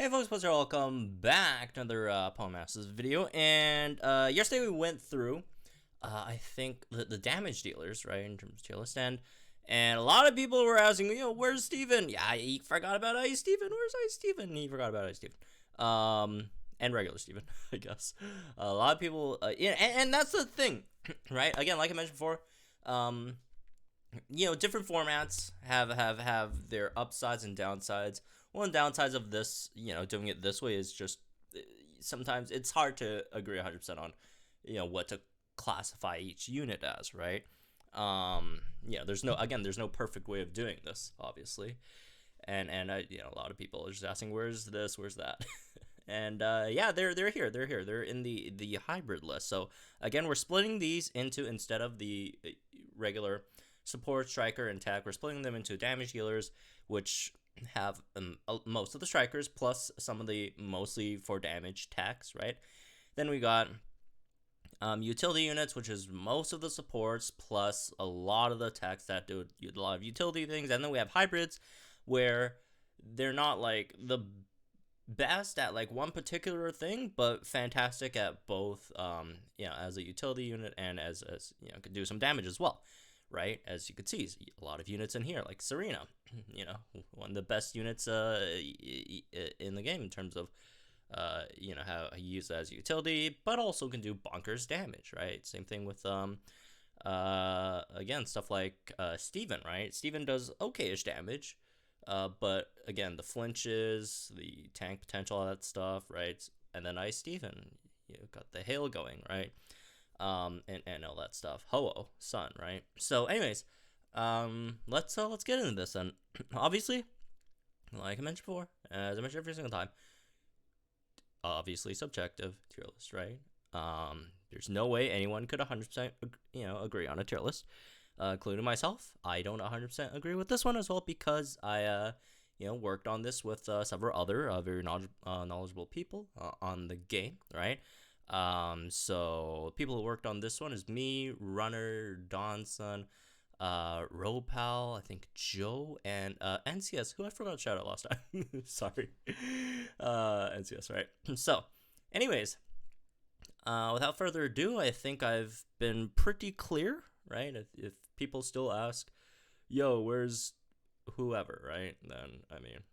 Hey folks, welcome back to another Pawn Masters video, and yesterday we went through, I think, the damage dealers, right, in terms of tier list, and a lot of people were asking, where's Steven? Yeah, he forgot about Ice Steven, where's Ice Steven? He forgot about Ice Steven, and regular Steven, I guess. A lot of people, and that's the thing, right, again, like I mentioned before, different formats have their upsides and downsides. One of the downsides of this, doing it this way is just sometimes it's hard to agree 100% on, what to classify each unit as, right? There's no perfect way of doing this, obviously, and a lot of people are just asking, where's this, where's that, and they're here, they're in the hybrid list. So again, we're splitting these into, instead of the regular support, striker, and tech, we're splitting them into damage dealers, which have most of the strikers plus some of the mostly for damage techs, right? Then we got utility units, which is most of the supports plus a lot of the techs that do a lot of utility things. And then we have hybrids, where they're not like the best at like one particular thing, but fantastic at both, as a utility unit and as can do some damage as well. Right, as you can see, a lot of units in here, like Serena, one of the best units in the game in terms of, how he uses it as utility, but also can do bonkers damage, right? Same thing with, again, stuff like Steven, right? Steven does okay-ish damage, but again, the flinches, the tank potential, all that stuff, right? And then Ice Steven, got the hail going, right? And all that stuff. Ho-Oh, sun, right? So anyways, let's get into this then. Obviously, like I mentioned before, as I mentioned every single time, obviously subjective tier list, right? There's no way anyone could 100% agree on a tier list, including myself. I don't 100% agree with this one as well, because I worked on this with several other very knowledgeable people on the game, right? So people who worked on this one is me, Runner, Donson, Ropal, I think Joe, and NCS, who I forgot to shout out last time. Sorry. NCS, right? So, anyways, without further ado, I think I've been pretty clear, right? If people still ask, where's whoever, right? Then, I mean,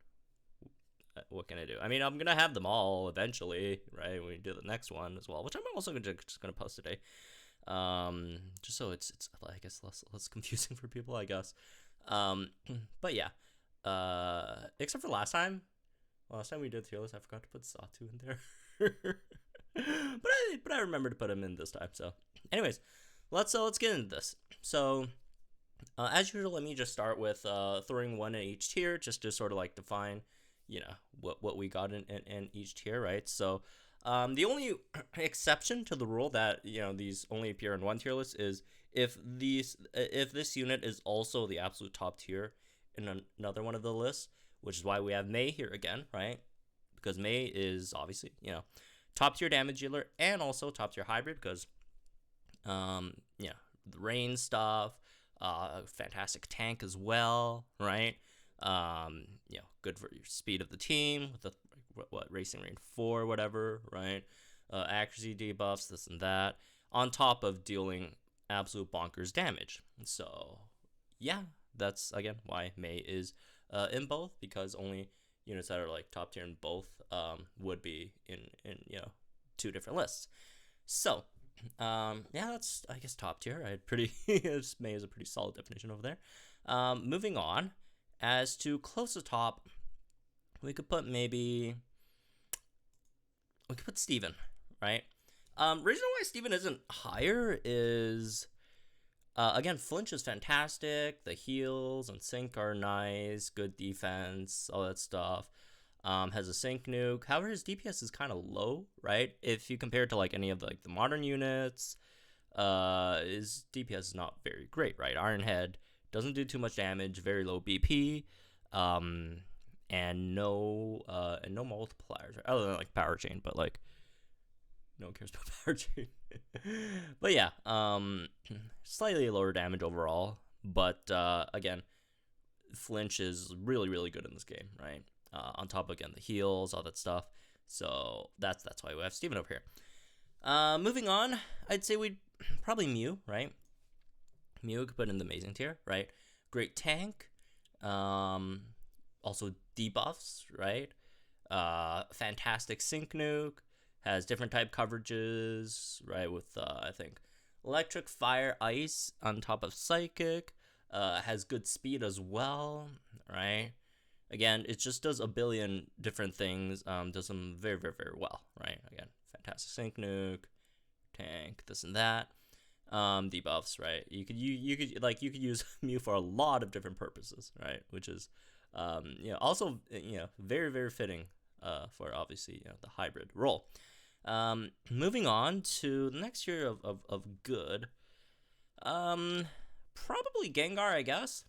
what can I do? I mean, I'm gonna have them all eventually, right? When we do the next one as well, which I'm also just gonna post today, just so it's I guess less confusing for people, I guess. But yeah, except for last time we did tier list, I forgot to put Satu in there, but I remember to put him in this time. So, anyways, let's get into this. So, as usual, let me just start with throwing one in each tier, just to sort of like define what we got in each tier, right? So the only exception to the rule that these only appear in one tier list is if this unit is also the absolute top tier in another one of the lists, which is why we have May here again, right? Because May is obviously top tier damage dealer and also top tier hybrid, because the rain stuff, fantastic tank as well, right? Good for your speed of the team with the racing rain 4, whatever, right? Accuracy debuffs, this and that, on top of dealing absolute bonkers damage. So yeah, that's again why May is in both, because only units that are like top tier in both would be in two different lists. So that's, I guess, top tier. May is a pretty solid definition over there. Moving on. As to close to top, we could put Steven, right? Reason why Steven isn't higher is, again, flinch is fantastic. The heals and sync are nice. Good defense, all that stuff. Has a sync nuke. However, his DPS is kind of low, right? If you compare it to like any of the modern units, his DPS is not very great, right? Ironhead doesn't do too much damage, very low BP, and no multipliers, other than like power chain, but like no one cares about power chain. But yeah, slightly lower damage overall, but again, flinch is really, really good in this game, right? on top of, again, the heals, all that stuff. So that's why we have Steven over here. Moving on, I'd say we'd probably Mew, right? Mew could put in the amazing tier, right? Great tank. Also debuffs, right? Fantastic sync nuke. Has different type coverages, right? With, I think, electric, fire, ice on top of psychic. Has good speed as well, right? Again, it just does a billion different things. Does them very, very, very well, right? Again, fantastic sync nuke, tank, this and that. Debuffs, right? You could use Mew for a lot of different purposes, right? Which is, also, very, very fitting, for obviously, the hybrid role. Moving on to the next tier of good. Probably Gengar, I guess.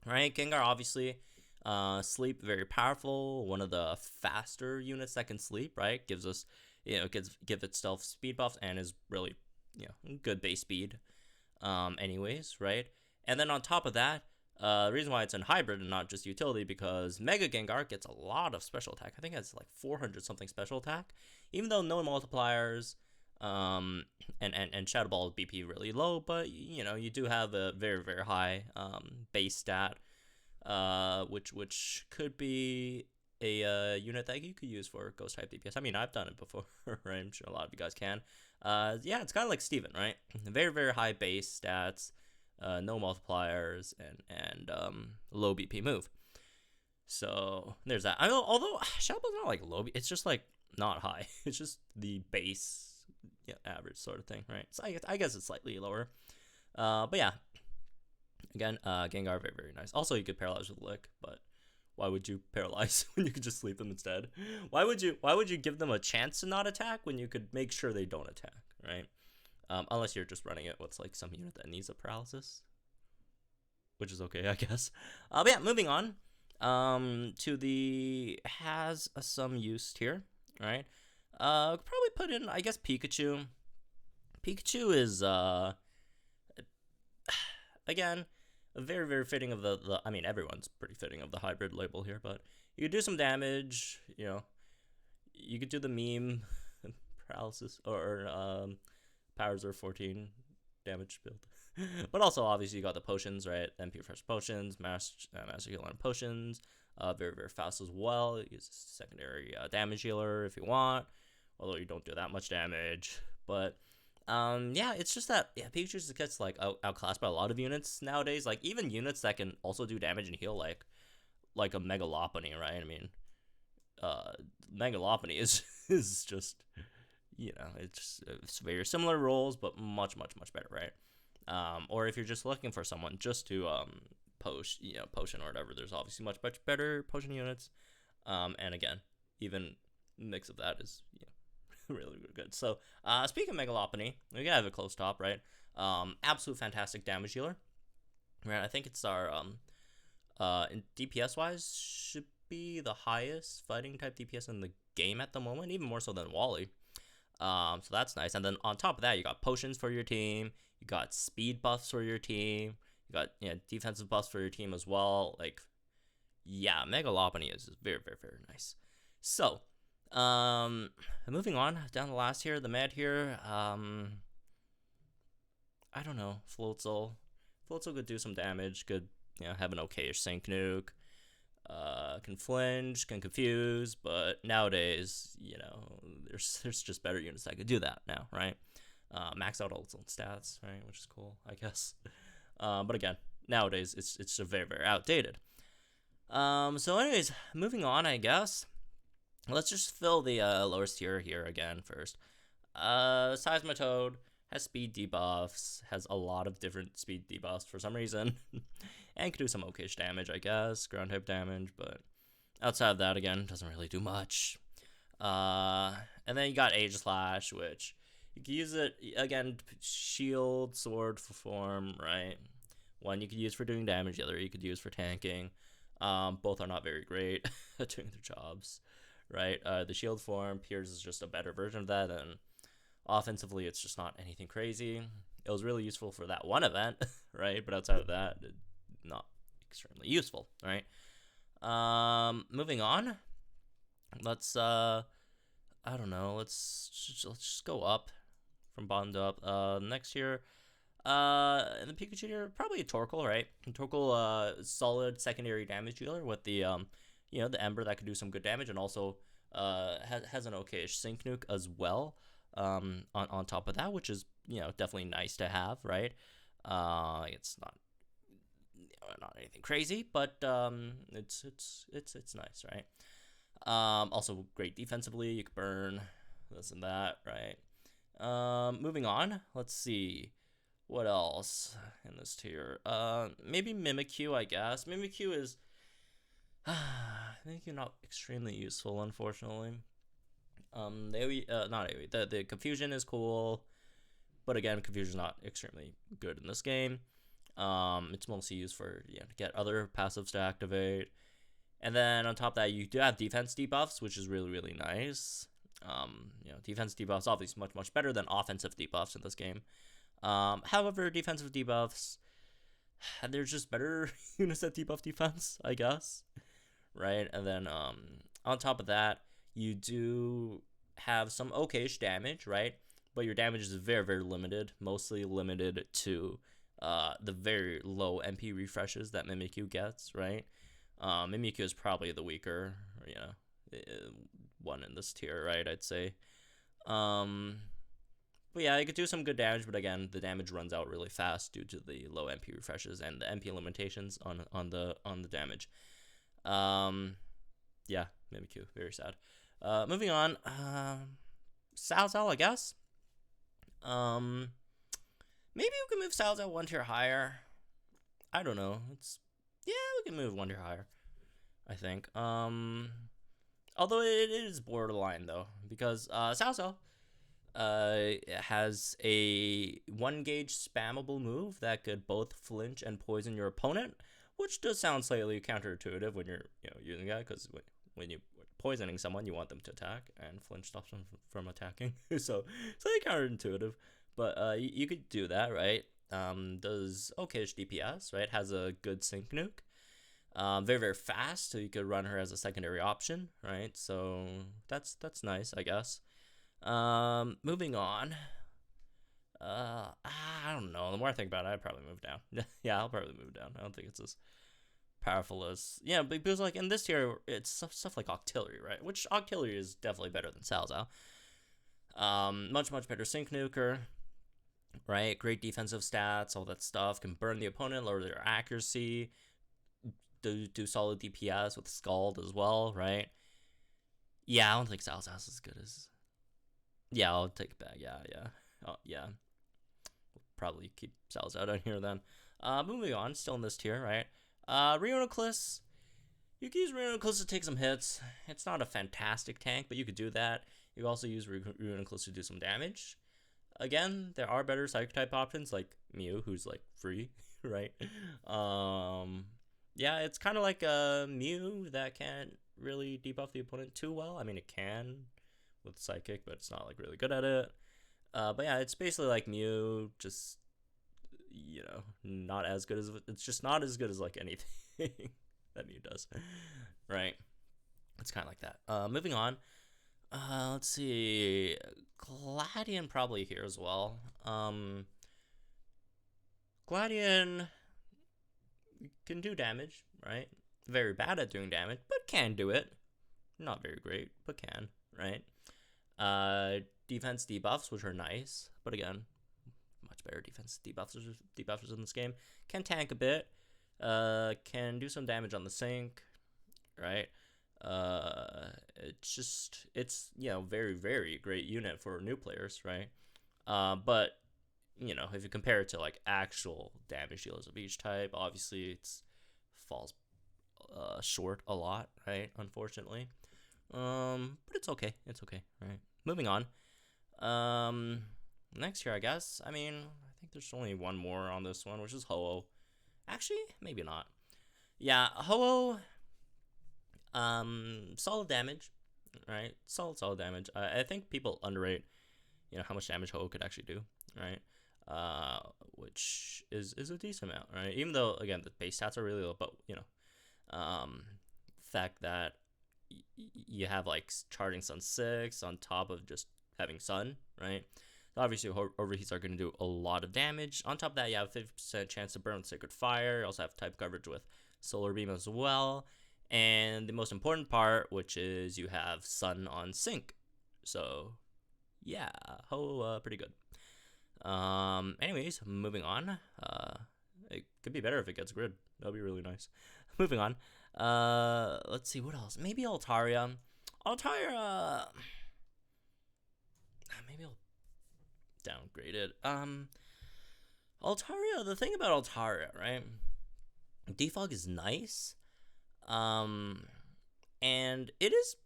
Right? Gengar, obviously, sleep, very powerful. One of the faster units that can sleep, right? Gives us, give itself speed buffs and is really, good base speed, anyways, right? And then on top of that, the reason why it's in hybrid and not just utility, because Mega Gengar gets a lot of special attack. I think it's like 400 something special attack, even though no multipliers, and Shadow Ball BP really low, but you do have a very, very high base stat, which could be a unit that you could use for ghost type DPS. I mean, I've done it before, right? I'm sure a lot of you guys can. Yeah, it's kind of like Steven, right? Very, very high base stats, no multipliers, and low BP move. So there's that. Although Shadow Ball's not like low, it's just like not high. It's just the base, average sort of thing, right? So I guess it's slightly lower. But yeah, again, Gengar, very, very nice. Also, you could paralyze with Lick, but why would you paralyze when you could just sleep them instead? Why would you give them a chance to not attack when you could make sure they don't attack, right? Unless you're just running it with like some unit that needs a paralysis, which is okay, I guess. But yeah, moving on to the has some use tier, right? Probably put in, I guess, Pikachu. Pikachu is again, very, very fitting of the I mean, everyone's pretty fitting of the hybrid label here, but you could do some damage, you could do the meme paralysis, or powers are 14 damage build. But also, obviously, you got the potions, right? MP Fresh Potions, Master Healer and Potions, very, very fast as well. Use a secondary damage healer if you want, although you don't do that much damage. But yeah, it's just that Pikachu just gets like outclassed by a lot of units nowadays. Like even units that can also do damage and heal, like a Megalopony, right? I mean, Megalopony is just it's very similar roles, but much, much, much better, right? Or if you're just looking for someone just to potion or whatever, there's obviously much, much better potion units. And again, even mix of that is really, really good. So speaking of Megalopony, we gotta have a close top, right? Absolute fantastic damage healer, right? I think it's our in DPS wise should be the highest fighting type DPS in the game at the moment, even more so than Wally. So that's nice. And then on top of that, you got potions for your team, you got speed buffs for your team, you got defensive buffs for your team as well. Like, yeah, Megalopony is very, very, very nice. So moving on down the last here, the med here, I don't know, Floatzel could do some damage, could have an okayish sync nuke, can flinch, can confuse, but nowadays, there's just better units that could do that now, right? Max out all its own stats, right, which is cool, I guess. But again, nowadays it's just very, very outdated. So anyways, moving on, I guess. Let's just fill the lowest tier here again first. Seismitoad has speed debuffs, has a lot of different speed debuffs for some reason, and can do some okayish damage, I guess, ground type damage, but outside of that, again, doesn't really do much. And then you got Aegislash, which you can use it, again, shield, sword form, right? One you could use for doing damage, the other you could use for tanking. Both are not very great at doing their jobs, right? The shield form, Piers is just a better version of that, and offensively, it's just not anything crazy. It was really useful for that one event, right? But outside of that, not extremely useful, right? Moving on. Let's I don't know. Let's just go up from bottom to up. Next year, in the Pikachu tier, probably a Torkoal, right? Torkoal, solid secondary damage dealer with the the Ember that could do some good damage, and also has an okayish Sync Nuke as well. On top of that, which is definitely nice to have, right? It's not anything crazy, but it's nice, right? Also great defensively. You can burn this and that, right? Moving on. Let's see what else in this tier. Maybe Mimikyu, I guess. Mimikyu is Mimikyu not extremely useful, unfortunately. Not AoE. The confusion is cool, but again, confusion is not extremely good in this game. It's mostly used for to get other passives to activate. And then on top of that, you do have defense debuffs, which is really, really nice. Defense debuffs obviously much better than offensive debuffs in this game. However, defensive debuffs, they're just better units that debuff defense, I guess. Right? And then on top of that, you do have some okayish damage, right? But your damage is very, very limited, mostly limited to the very low MP refreshes that Mimikyu gets, right? Mimikyu is probably the weaker, one in this tier, right? I'd say. But yeah, it could do some good damage, but again, the damage runs out really fast due to the low MP refreshes and the MP limitations on the damage. Yeah, Mimikyu, very sad. Moving on, Salzal, I guess. Maybe we can move Salzal one tier higher. I don't know. We can move one tier higher, I think. Although it is borderline though, because Salzal has a 1 gauge spammable move that could both flinch and poison your opponent, which does sound slightly counterintuitive when you're using that, because when you're poisoning someone, you want them to attack, and flinch stops them from attacking. So slightly counterintuitive, but you could do that, right? Does okayish DPS, right? Has a good Sync Nuke. Very, very fast, so you could run her as a secondary option, right? So that's nice, I guess. Moving on. I don't know. The more I think about it, I'd probably move down. Yeah, I'll probably move down. I don't think it's as powerful as because like in this tier, it's stuff like Octillery, right? Which Octillery is definitely better than Salzal. Much better Sync Nuker, right? Great defensive stats, all that stuff. Can burn the opponent, lower their accuracy. Do solid DPS with Scald as well, right? Yeah, I don't think Salzal's as good as. Yeah, I'll take it back. Yeah. Yeah. We'll probably keep Salzal down here then. Moving on, still in this tier, right? Reuniclus. You can use Reuniclus to take some hits. It's not a fantastic tank, but you could do that. You can also use Reuniclus to do some damage. Again, there are better Psychic-type options like Mew, who's like free, right? Yeah, it's kind of like a Mew that can't really debuff the opponent too well. I mean, it can with Psychic, but it's not like really good at it. But yeah, it's basically like Mew, just not as good as it's just not as good as like anything that Mew does, right? It's kind of like that. Moving on. Let's see. Claddion probably here as well. Claddion can do damage, right? Very bad at doing damage, but can do it. Not very great, but can, right? Defense debuffs, which are nice, but again, much better defense debuffers in this game. Can tank a bit. Can do some damage on the sync, right? It's very, very great unit for new players, right? But if you compare it to like actual damage dealers of each type, obviously it's falls short a lot, right? Unfortunately, but it's okay, right? Moving on. Next year, I guess. I mean, I think there's only one more on this one, which is Ho-Oh. Actually, maybe not. Yeah, Ho-Oh. Solid damage, right? Solid damage. I think people underrate, how much damage Ho-Oh could actually do, right? Which is a decent amount, right? Even though again the base stats are really low, but fact that you have like Charging Sun 6 on top of just having Sun, right? Obviously, overheats are going to do a lot of damage. On top of that, you have a 50% chance to burn with Sacred Fire. You also have type coverage with Solar Beam as well. And the most important part, which is you have Sun on Sync. So, yeah, pretty good. Anyways, moving on. It could be better if it gets grid. That'll be really nice. Moving on. Let's see, what else? Maybe Altaria. Altaria... Maybe I'll downgrade it. Altaria, the thing about Altaria, right? Defog is nice. And it is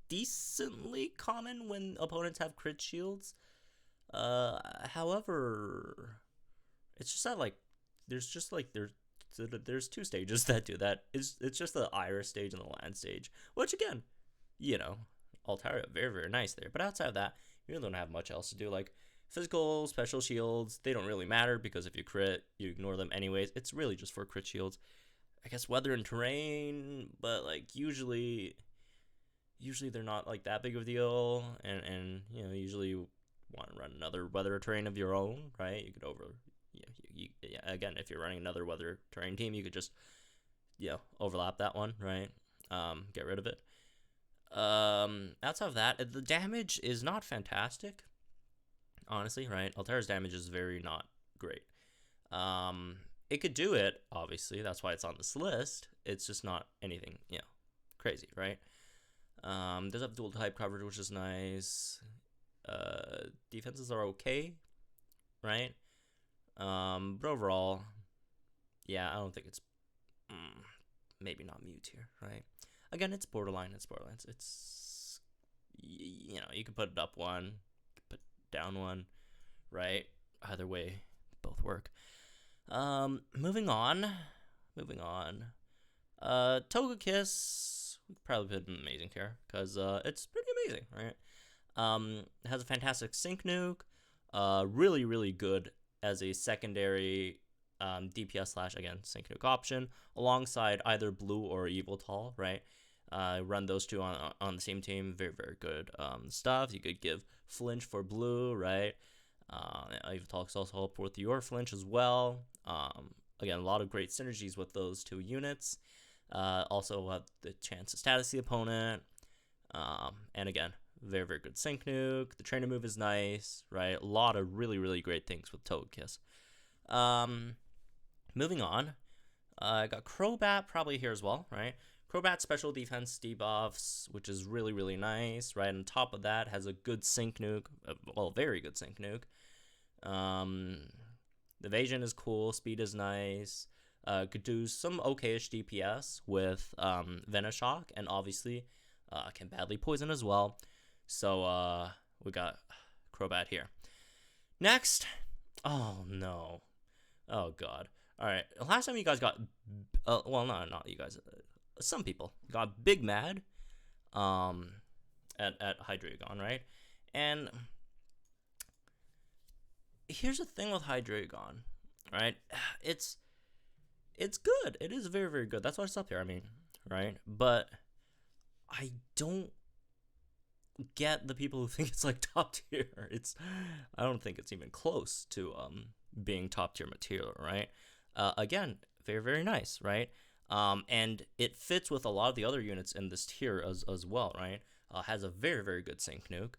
decently common when opponents have crit shields. However, it's just that, like, there's two stages that do that. It's just the Iris stage and the Land stage, which again, Altaria, very, very nice there. But outside of that, you really don't have much else to do. Like, physical, special shields, they don't really matter because if you crit, you ignore them anyways. It's really just for crit shields. I guess weather and terrain, but like usually they're not like that big of a deal. And usually you want to run another weather or terrain of your own, right? You could again, if you're running another weather terrain team, you could just overlap that one, right? Get rid of it. Outside of that, the damage is not fantastic, honestly, right? Altaria's damage is very not great. It could do it, obviously, that's why it's on this list. It's just not anything, crazy, right? Does have dual type coverage, which is nice. Defenses are okay, right? But overall, I don't think it's maybe not Mew tier, right? Again, it's borderline. It's you can put it up one, you can put it down one, right? Either way, both work. Moving on. Togekiss would probably put an amazing tier because it's pretty amazing, right? It has a fantastic sync nuke, really, really good as a secondary DPS / again sync nuke option alongside either blue or Yveltal, right? Run those two on the same team. Very, very good stuff. You could give flinch for blue, right? Yveltal also help with your flinch as well. Again, a lot of great synergies with those two units. Also have the chance to status the opponent. And again, very, very good sync nuke. The trainer move is nice, right? A lot of really, really great things with Togekiss. Moving on, I got Crobat probably here as well, right? Crobat special defense debuffs, which is really, really nice, right? On top of that, has a good sync nuke, very good sync nuke. The evasion is cool, speed is nice. Could do some okayish DPS with Venoshock, and obviously can badly poison as well. So we got Crobat here. Next, oh no, oh god. All right, last time you guys got, not you guys, some people got big mad at Hydragon, right? And here's the thing with Hydragon, right? It's good. It is very, very good. That's why it's up here, right? But I don't get the people who think it's like top tier. I don't think it's even close to being top tier material, right? Again, very, very nice, right? And it fits with a lot of the other units in this tier as well, right? Has a very, very good sync nuke.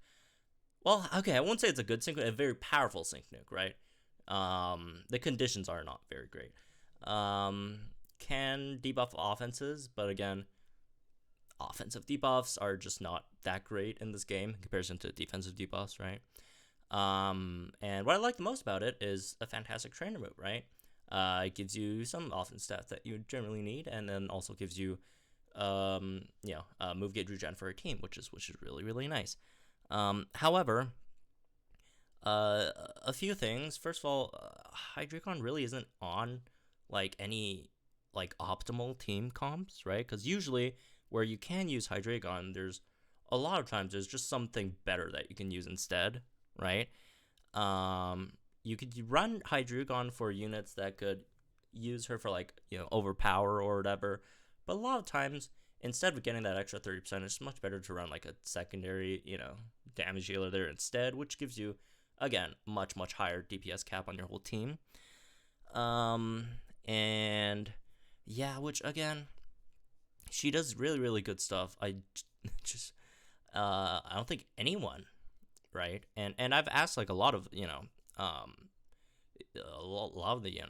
Well, okay, I won't say it's a good sync nuke, a very powerful sync nuke, right? The conditions are not very great. Can debuff offenses, but again, offensive debuffs are just not that great in this game in comparison to defensive debuffs, right? And what I like the most about it is a fantastic trainer move, right? It gives you some offense stats that you generally need, and then also gives you, move gauge regen for a team, which is really, really nice. However, a few things. First of all, Hydragon really isn't on like any like optimal team comps, right? Because usually where you can use Hydragon, there's a lot of times there's just something better that you can use instead, right? You could run Hydragon for units that could use her for like overpower or whatever, but a lot of times instead of getting that extra 30%, it's much better to run like a secondary, damage dealer there instead, which gives you, again, much, much higher DPS cap on your whole team. And yeah, which again, she does really, really good stuff. I don't think anyone, right? And I've asked like a lot of, a lot of the,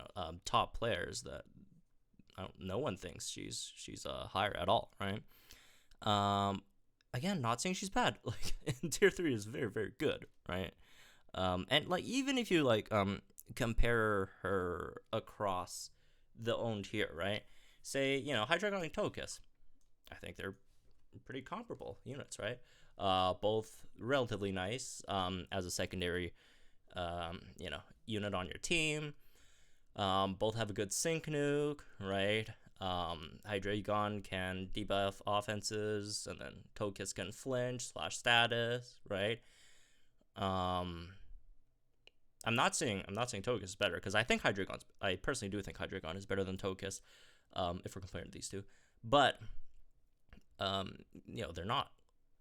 top players that no one thinks she's higher at all, right? Again, not saying she's bad. Like, tier 3 is very, very good, right? And like, even if you like compare her across the own tier, right? Say, Hydragon and Togekiss, I think they're pretty comparable units, right? Both relatively nice as a secondary, unit on your team. Both have a good sync nuke, right? Hydragon can debuff offenses, and then Togekiss can flinch / status, right? I'm not saying Togekiss is better, because I personally do think Hydragon is better than Togekiss, if we're comparing these two. But they're not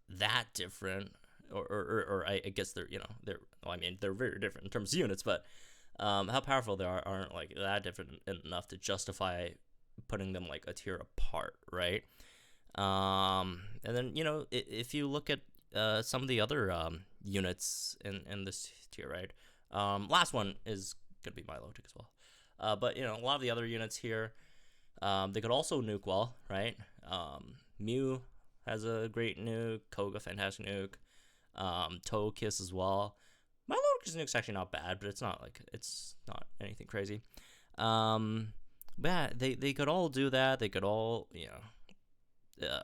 that different, or I guess they're very different in terms of units, but how powerful they aren't like that different enough to justify putting them like a tier apart, right? And then if you look at some of the other units in this tier, right? Last one is gonna be Milotic as well, but a lot of the other units here, they could also nuke well, right? Mew has a great nuke, Koga fantastic nuke, Togekiss as well. Milotic's nuke's actually not bad, but it's not anything crazy. But yeah, they could all do that. They could all,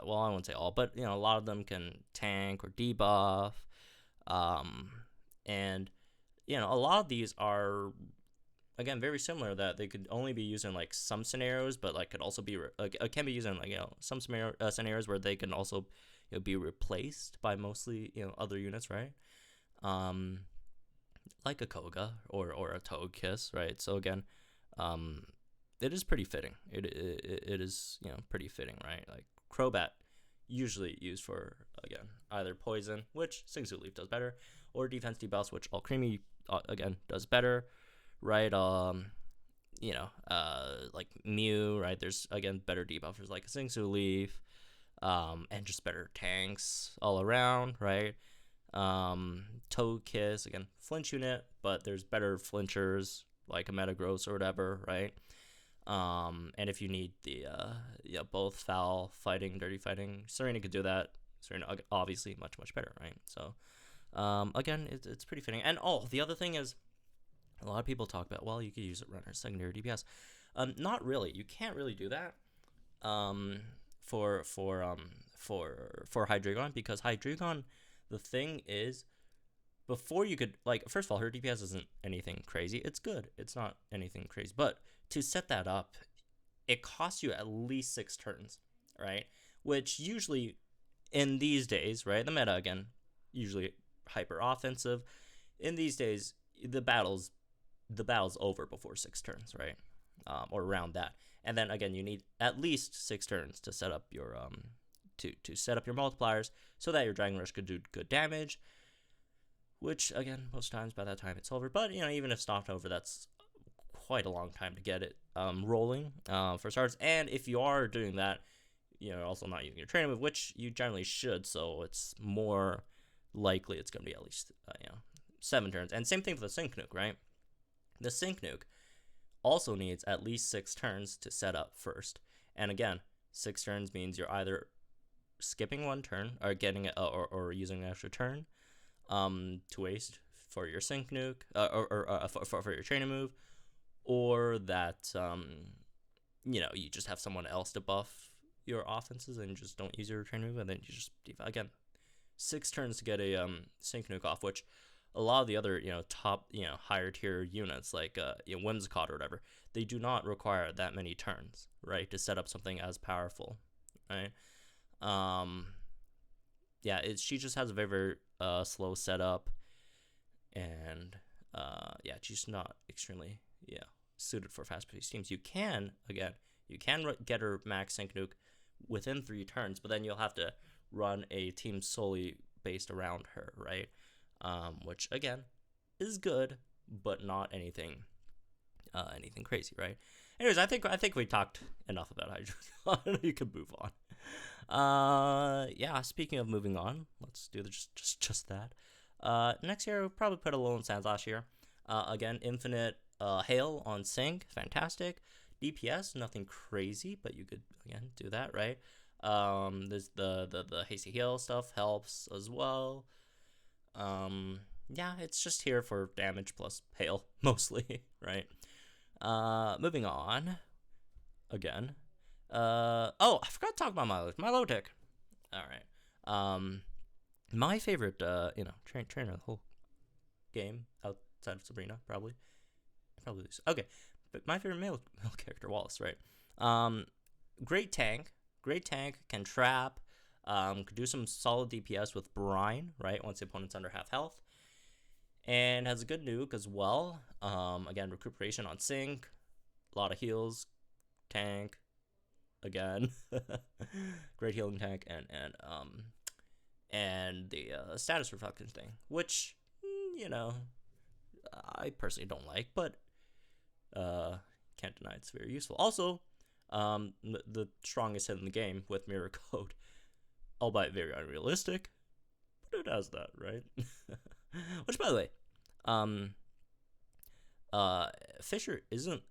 well, I wouldn't say all, but a lot of them can tank or debuff. And a lot of these are, again, very similar, that they could only be used in like some scenarios, but like could also be can be used in like some scenarios where they can also be replaced by mostly other units, right? Like a Koga or a Togekiss, right? So again, it is pretty fitting. It is pretty fitting, right? Like Crobat, usually used for, again, either poison, which Singsu Leaf does better, or defense debuffs, which All Creamy again does better, right? Like Mew, right? There's again better debuffers like Singsu Leaf, and just better tanks all around, right? Togekiss, again, flinch unit, but there's better flinchers like a Metagross or whatever, right? And if you need the both foul fighting, dirty fighting, Serena could do that. Serena obviously much better, right? So again, it's pretty fitting. And the other thing is, a lot of people talk about, well, you could use it runner secondary DPS. Not really. You can't really do that. For Hydragon, because Hydragon, the thing is, before you could, like, first of all, her DPS isn't anything crazy. It's good. It's not anything crazy. But to set that up, it costs you at least 6 turns, right? Which usually, in these days, right, the meta, again, usually hyper offensive. In these days, the battle's over before 6 turns, right? Or around that. And then again, you need at least 6 turns to set up your to set up your multipliers, so that your Dragon Rush could do good damage. Which again, most times by that time it's over. But even if it's not over, that's quite a long time to get it rolling for starters. And if you are doing that, also not using your training move, which you generally should, so it's more likely it's going to be at least 7 turns. And same thing for the Sync Nuke, right? The Sync Nuke also needs at least 6 turns to set up first. And again, 6 turns means you're either skipping 1 turn or getting it or using an extra turn to waste for your Sync Nuke or for your training move, or that you just have someone else to buff your offenses and you just don't use your training move, and then you just again 6 turns to get a Sync Nuke off, which a lot of the other top higher tier units like Whimsicott or whatever, they do not require that many turns, right, to set up something as powerful, right? She just has a very, very slow setup, and she's not extremely suited for fast-paced teams. You can get her max Sync Nuke within 3 turns, but then you'll have to run a team solely based around her, right? Which again is good, but not anything crazy, right? Anyways, I think we talked enough about Hydragon. You can move on. Yeah. Speaking of moving on, let's do just that. Next year we'll probably put a Alolan Sands last year. Again, infinite hail on sync, fantastic. DPS, nothing crazy, but you could again do that, right? There's the hasty heal stuff helps as well. Yeah, it's just here for damage plus hail mostly, right? Moving on. Again. Oh, I forgot to talk about Milotic. All right. My favorite, trainer of the whole game outside of Sabrina, probably. Okay, but my favorite male character, Wallace, right? Great tank, can trap, could do some solid DPS with Brine, right? Once the opponent's under half health, and has a good nuke as well. Again, recuperation on sync, a lot of heals, tank, again, great healing tank, and the status reflection thing, which I personally don't like, but can't deny it's very useful. Also, the strongest hit in the game with Mirror Code, albeit very unrealistic, but it has that, right? Which, by the way, Fisher isn't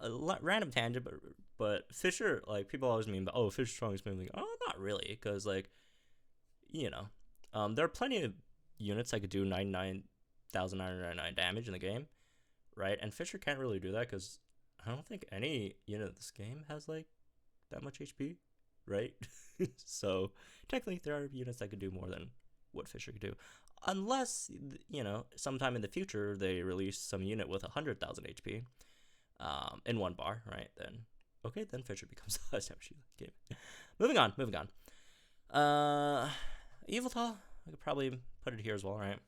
a random tangent, but Fisher, like, people always mean, oh, Fisher's strongest move. Like, oh, not really, because there are plenty of units that could do 99,999 damage in the game, right? And Fisher can't really do that because I don't think any unit of this game has like that much HP, right? So technically there are units that could do more than what Fisher could do, unless sometime in the future they release some unit with 100,000 HP in one bar, right? Then Fisher becomes the highest damage game. Moving on. Yveltal, I could probably put it here as well, right?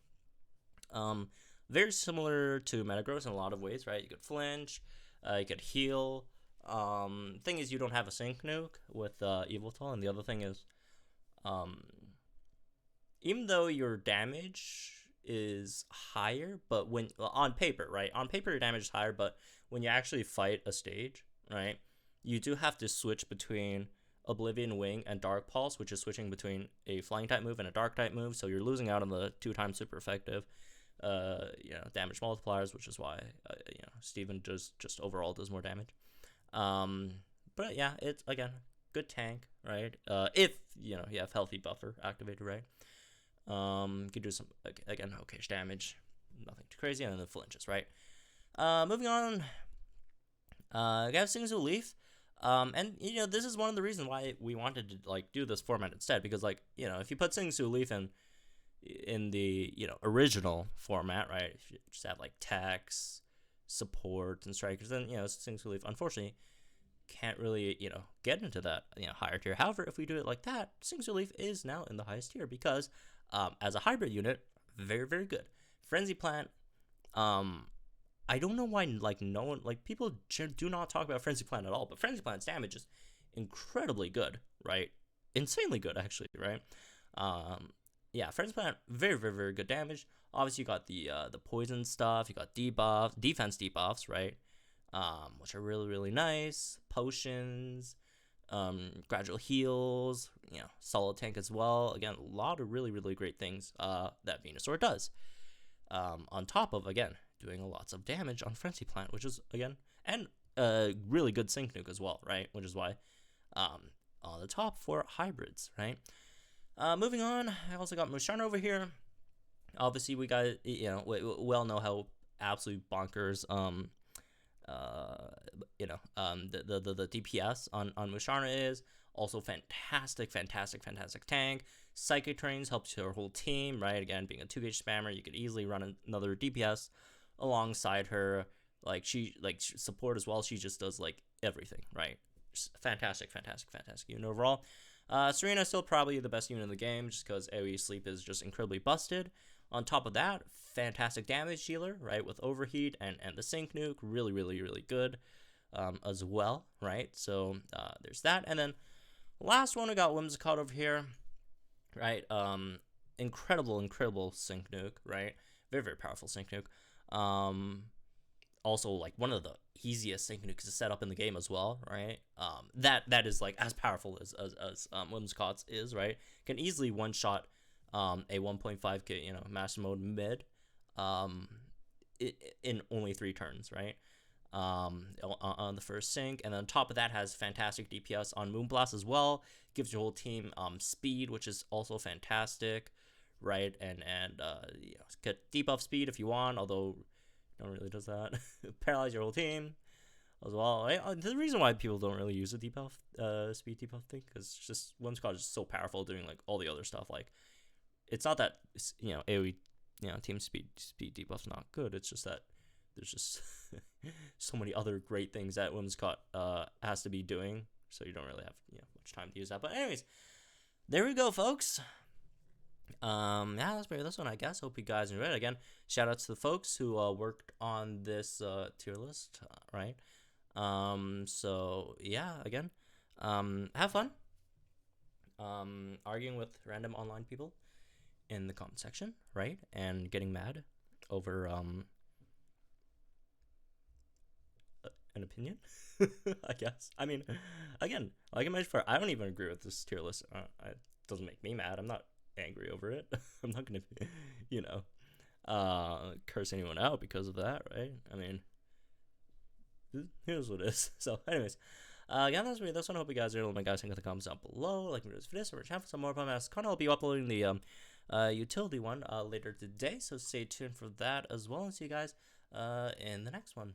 Very similar to Metagross in a lot of ways, right? You could flinch, you could heal. Thing is, you don't have a sync nuke with Yveltal, and the other thing is, even though your damage is higher, but when on paper, right? On paper, your damage is higher, but when you actually fight a stage, right, you do have to switch between Oblivion Wing and Dark Pulse, which is switching between a flying type move and a dark type move, so you're losing out on the 2x super effective damage multipliers, which is why Steven just overall does more damage. But yeah, it's again good tank, right? If you have healthy buffer activated, right? You could do some again okayish damage, nothing too crazy, and then the flinches, right? Moving on, we have Singzu Leaf. And this is one of the reasons why we wanted to do this format instead, because if you put Singzu Leaf in the original format, right, if you just have techs, support, and strikers, then Singzu Leaf unfortunately can't really get into that higher tier. However, if we do it like that, Singzu Leaf is now in the highest tier because as a hybrid unit, very, very good. Frenzy Plant, I don't know why no one, people do not talk about Frenzy Plant at all, but Frenzy Plant's damage is incredibly good, right? Insanely good, actually, right? Yeah, Frenzy Plant, very, very, very good damage. Obviously, you got the poison stuff, you got defense debuffs, right? Which are really, really nice. Potions, gradual heals, solid tank as well. Again, a lot of really, really great things that Venusaur does. On top of, again, doing lots of damage on Frenzy Plant, which is, again, and really good sync nuke as well, right? Which is why on the top for hybrids, right? Moving on, I also got Musharna over here. Obviously, we got, we all know how absolutely bonkers, the DPS on Musharna is. Also fantastic tank. Psychic Trains helps your whole team, right? Again, being a 2-gauge spammer, you could easily run another DPS alongside her. Support as well. She just does everything, right? Just fantastic unit overall. Serena still probably the best unit in the game, just because AoE sleep is just incredibly busted. On top of that, fantastic damage dealer, right? With overheat and the sync nuke, really, really, really good. as well, right? So there's that. And then last one, we got Whimsicott over here, right? Incredible sync nuke, right? Very powerful sync nuke. Also like one of the easiest sync nukes to set up in the game as well, right? That is like as powerful as Whimsicott's is, right? Can easily one shot a 1.5k master mode mid in only 3 turns, right? On the first sync, and then on top of that has fantastic DPS on Moonblast as well. Gives your whole team speed, which is also fantastic, right? And get debuff speed if you want, although no one really does that. Paralyze your whole team as well, right? The reason why people don't really use the debuff speed debuff thing, because just Whimsicott is just so powerful doing like all the other stuff. Like, it's not that AoE team speed debuff's not good. It's just that there's just so many other great things that Whimsicott has to be doing, so you don't really have much time to use that. But anyways, there we go, folks. Yeah, that's maybe this one, I guess. Hope you guys enjoyed it. Again, shout out to the folks who worked on this tier list, right? So yeah, again, have fun arguing with random online people in the comment section, right? And getting mad over an opinion, I guess. I mean, again, like I mentioned before, I don't even agree with this tier list. It doesn't make me mad. I'm not angry over it. I'm not gonna curse anyone out because of that, right? I mean, here's what it is. So anyways, yeah, that's me. This one. I hope you guys are able to guys think in the comments down below. Like videos for this, or channel for some more podcasts. I'll be uploading the utility one later today, so stay tuned for that as well, and see you guys in the next one.